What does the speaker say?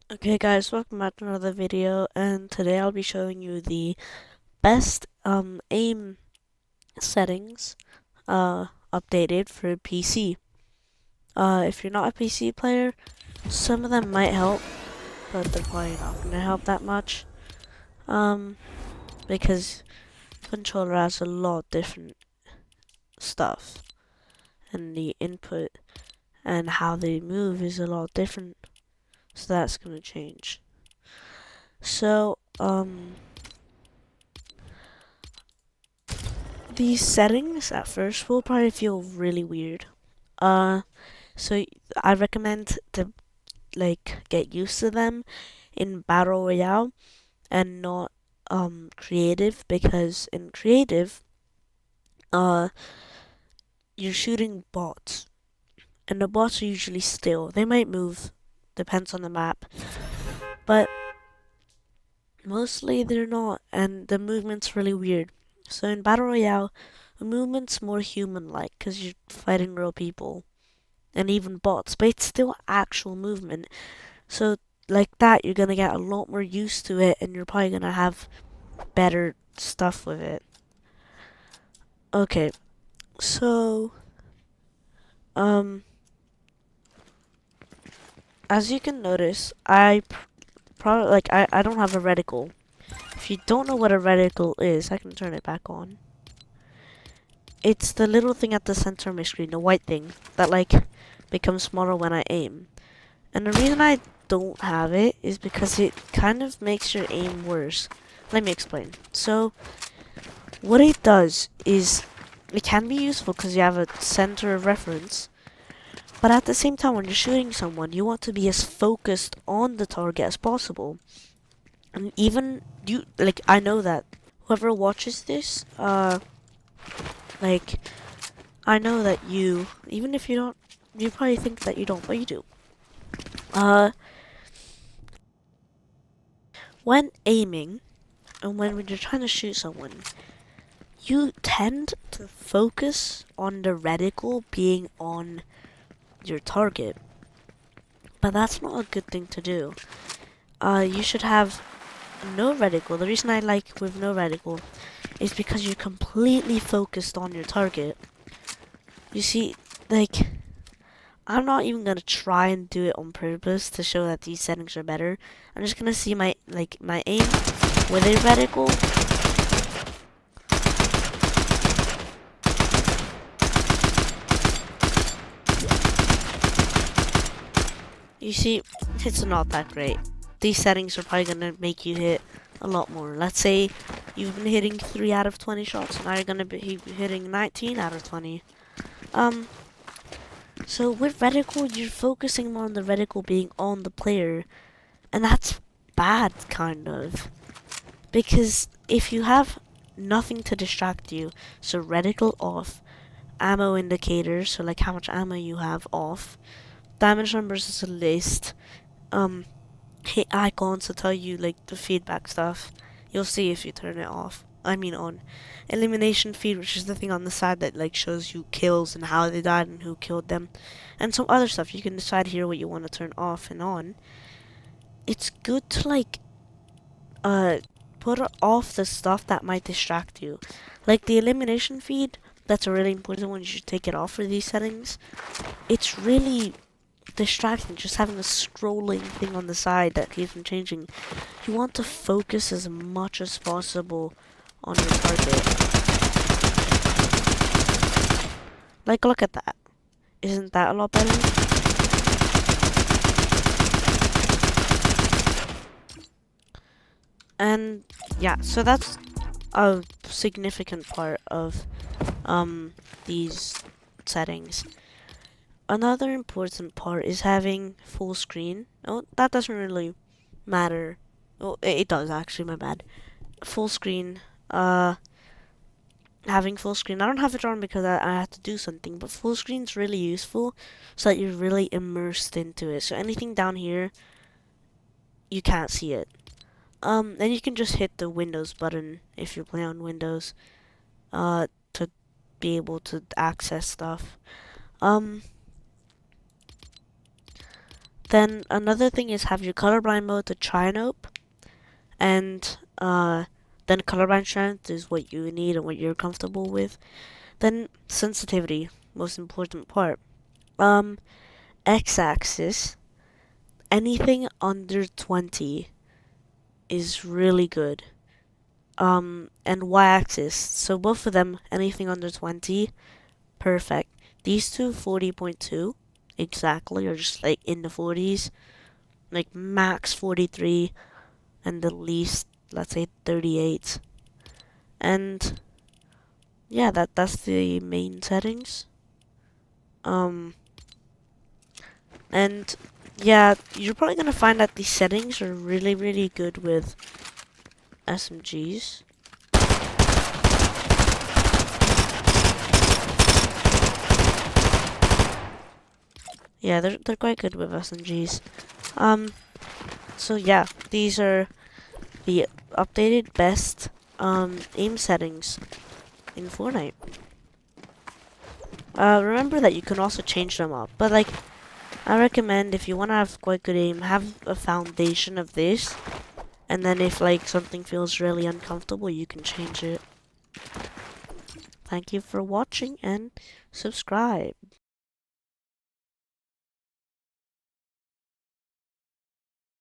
Okay guys, welcome back to another video, and today I'll be showing you the best aim settings updated for PC. If you're not a PC player, some of them might help, but they're probably not gonna help that much. Um because controller has a lot of different stuff, and the input and how they move is a lot different, so that's gonna change. So these settings at first will probably feel really weird. Uh, so I recommend to get used to them in battle royale and not creative, because in creative uh you're shooting bots, and the bots are usually still. They might move, depends on the map, but mostly they're not, and the movement's really weird. So in battle royale, the movement's more human-like because you're fighting real people and even bots, but it's still actual movement. So like that, you're gonna get a lot more used to it, and you're probably gonna have better stuff with it. Okay, so um, as you can notice, probably I don't have a reticle. If you don't know what a reticle is, I can turn it back on. It's the little thing at the center of my screen, the white thing that becomes smaller when I aim. And the reason I don't have it is because it kind of makes your aim worse. Let me explain. So what it does is it can be useful because you have a center of reference, but at the same time, when you're shooting someone, you want to be as focused on the target as possible. And even you, I know that whoever watches this, like, I know that you, even if you don't, you probably think that you don't, but you do. Uh, when aiming, and when you're trying to shoot someone, you tend to focus on the reticle being on your target, but that's not a good thing to do. You should have no reticle. The reason I like with no reticle is because you're completely focused on your target. You see, like, I'm not even gonna try and do it on purpose to show that these settings are better. I'm just gonna see my aim with a reticle. You see, it's not that great. These settings are probably gonna make you hit a lot more. Let's say you've been hitting 3 out of 20 shots, and now you're gonna be hitting 19 out of 20. Um, so with reticle, you're focusing more on the reticle being on the player, and that's bad, kind of. Because if you have nothing to distract you, so reticle off, ammo indicators, so like how much ammo you have off, damage numbers is a list, hit icons to tell you like the feedback stuff. You'll see if you turn it off. I mean on. Elimination feed, which is the thing on the side that shows you kills and how they died and who killed them. And some other stuff. You can decide here what you want to turn off and on. It's good to put off the stuff that might distract you. Like the elimination feed, that's a really important one. You should take it off for these settings. It's really distracting just having a scrolling thing on the side that keeps on changing. You want to focus as much as possible on your target. Like, look at that. Isn't that a lot better? And yeah, so that's a significant part of these settings. Another important part is having full screen. Oh, that doesn't really matter. Oh, it does actually, my bad. Full screen, having full screen. I don't have it on because I have to do something, but full screen's really useful so that you're really immersed into it. So anything down here, you can't see it. Then you can just hit the Windows button if you're playing on Windows, to be able to access stuff. Um, Then another thing is have your colorblind mode to tri-nope, and then colorblind strength is what you need and what you're comfortable with. Then sensitivity, most important part. X-axis, anything under 20 is really good. And y-axis, so both of them, anything under 20, perfect. These two, 40.2, exactly, or just like in the 40s, like max 43, and the least, let's say 38. And yeah, that's the main settings. And yeah, you're probably gonna find that these settings are really, really good with SMGs. Yeah, they're quite good with SMGs. So yeah, these are the updated best aim settings in Fortnite. Remember that you can also change them up, but like I recommend if you want to have quite good aim, have a foundation of this, and then if like something feels really uncomfortable, you can change it. Thank you for watching and subscribe.